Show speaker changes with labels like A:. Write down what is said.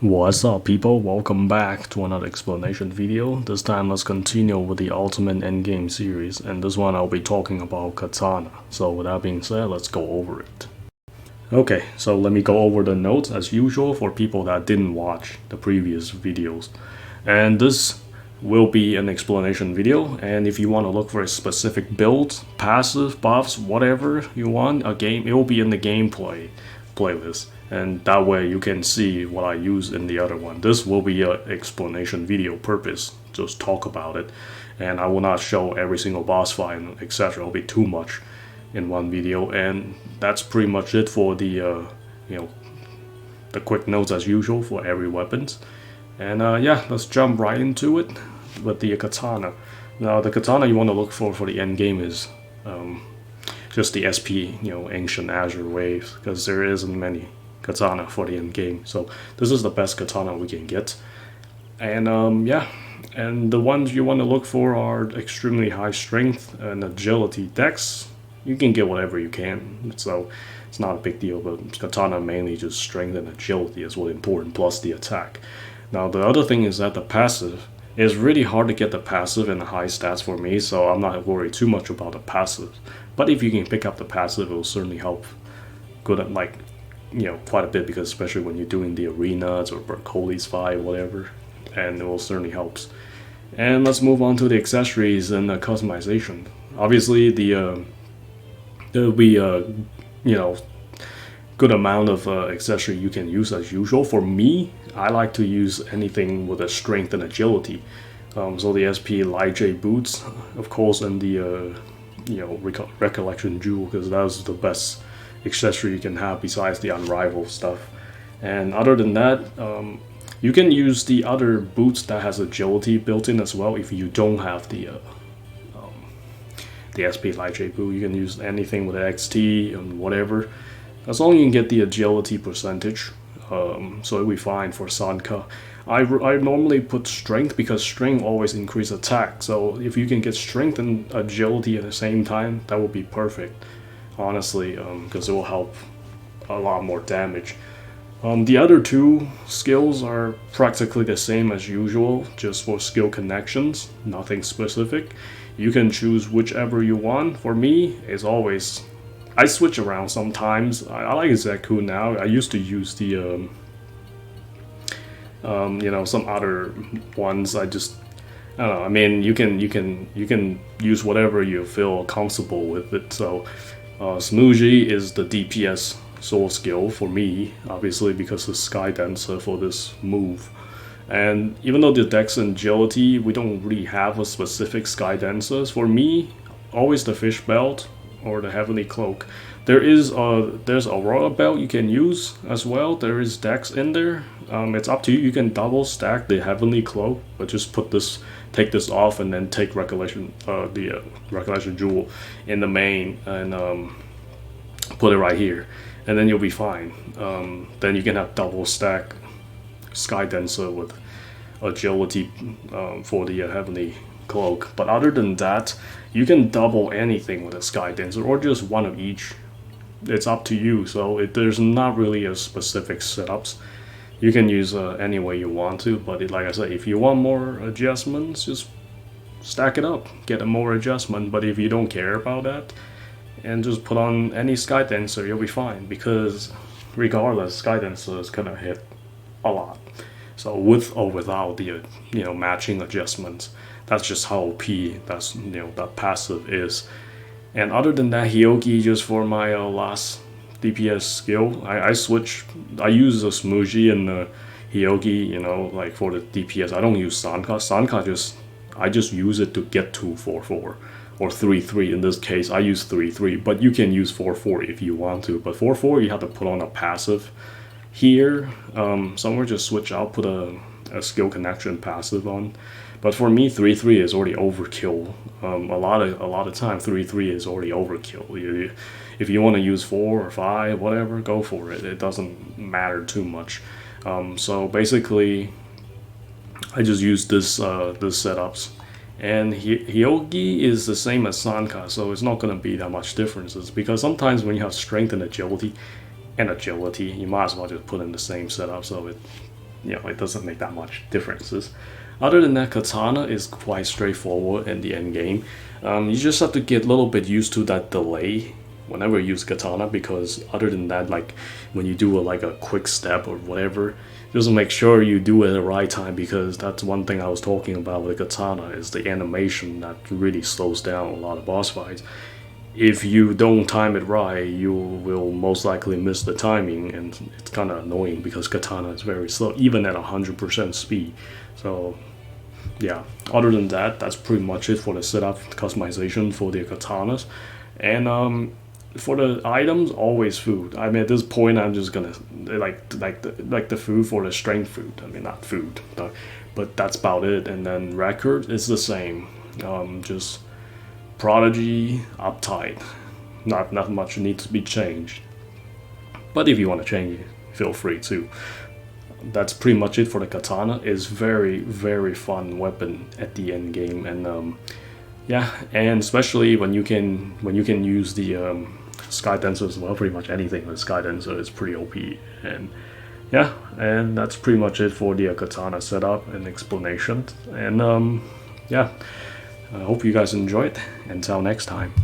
A: What's up people, welcome back to another explanation video. This time let's continue with the Ultimate Endgame series, and this one I'll be talking about Katana. So with that being said, let's go over it. Okay, so let me go over the notes as usual for people that didn't watch the previous videos. And this will be an explanation video, and if you want to look for a specific build, passive, buffs, whatever you want, a game, it will be in the gameplay playlist, and that way you can see what I use in the other one. This will be an explanation video purpose, just talk about it, and I will not show every single boss fight and etc. It'll be too much in one video, and that's pretty much it for the the quick notes as usual for every weapons. And yeah, let's jump right into it with the Katana. Now the Katana you want to look for the end game is just the SP, Ancient Azure Waves, because there isn't many Katana for the end game. So this is the best Katana we can get. And yeah, and the ones you want to look for are extremely high strength and agility dex. You can get whatever you can, so it's not a big deal, but Katana mainly just strength and agility is what's important, plus the attack. Now the other thing is that the passive is really hard to get the passive and the high stats for me, so I'm not worried too much about the passive. But if you can pick up the passive, it will certainly help good at quite a bit, because especially when you're doing the arenas or Bercoli's fight, whatever, and it will certainly helps. And let's move on to the accessories and the customization. Obviously there'll be good amount of accessory you can use as usual. For me, I like to use anything with a strength and agility. So the SP Light J boots, of course, and the recollection jewel, because that was the best accessory you can have besides the unrivaled stuff. And other than that, you can use the other boots that has agility built in as well. If you don't have the SP Light J boot, you can use anything with XT and whatever, as long as you can get the agility percentage. So it'll be fine for Sanka. I normally put strength, because strength always increase attack, so if you can get strength and agility at the same time, that would be perfect, honestly, because it will help a lot more damage. The other two skills are practically the same as usual, just for skill connections, nothing specific. You can choose whichever you want. For me, it's always, I switch around sometimes. I like Zeku now. I used to use the some other ones. I don't know. I mean, you can use whatever you feel comfortable with it. So Smoothie is the DPS soul skill for me, obviously, because it's Sky Dancer for this move. And even though the dex and agility, we don't really have a specific Sky Dancers. For me, always the fish belt or the heavenly cloak. There's Aurora belt you can use as well. There is dex in there. It's up to you. You can double stack the heavenly cloak, but just take this off, and then take recollection jewel in the main, and put it right here, and then you'll be fine. Then you can have double stack Sky Dancer with agility for the heavenly cloak. But other than that, you can double anything with a Sky Dancer, or just one of each. It's up to you. So there's not really a specific setups. You can use any way you want to, but like I said, if you want more adjustments, just stack it up, get a more adjustment. But if you don't care about that, and just put on any Sky Dancer, you'll be fine, because regardless, Sky Dancer is gonna hit a lot. So with or without the matching adjustments, that's just how OP that passive is. And other than that, Hyogi, just for my last DPS skill, I use a Smoothie and Hyogi, like for the DPS. I don't use Sanka. I just use it to get to 4-4 or 3-3. In this case, I use 3-3, but you can use 4-4 if you want to. But 4-4, you have to put on a passive. Here, somewhere just switch out, put a skill connection passive on. But for me, 3-3 is already overkill. A lot of time, 3-3 is already overkill. If you want to use 4 or 5, whatever, go for it. It doesn't matter too much. So basically, I just use this setups. And Hyogi is the same as Sanka, so it's not going to be that much differences, because sometimes when you have strength and agility, you might as well just put in the same setup, so it doesn't make that much differences. Other than that, Katana is quite straightforward in the end game. You just have to get a little bit used to that delay whenever you use Katana, because other than that, like when you do like a quick step or whatever, just make sure you do it at the right time, because that's one thing I was talking about with Katana is the animation that really slows down a lot of boss fights. If you don't time it right, you will most likely miss the timing, and it's kind of annoying because Katana is very slow, even at 100% speed. So yeah, other than that, that's pretty much it for the setup customization for the Katanas. And for the items, always food. I mean, at this point, I'm just gonna like the food for the strength food. I mean, not food, but that's about it. And then record is the same. Just Prodigy, uptight. Not much needs to be changed. But if you want to change it, feel free to. That's pretty much it for the Katana. It's very, very fun weapon at the end game, and yeah, and especially when you can use the Sky Dancer as well. Pretty much anything with Sky Dancer is pretty OP, and yeah, and that's pretty much it for the Katana setup and explanation. And yeah, I hope you guys enjoyed. Until next time.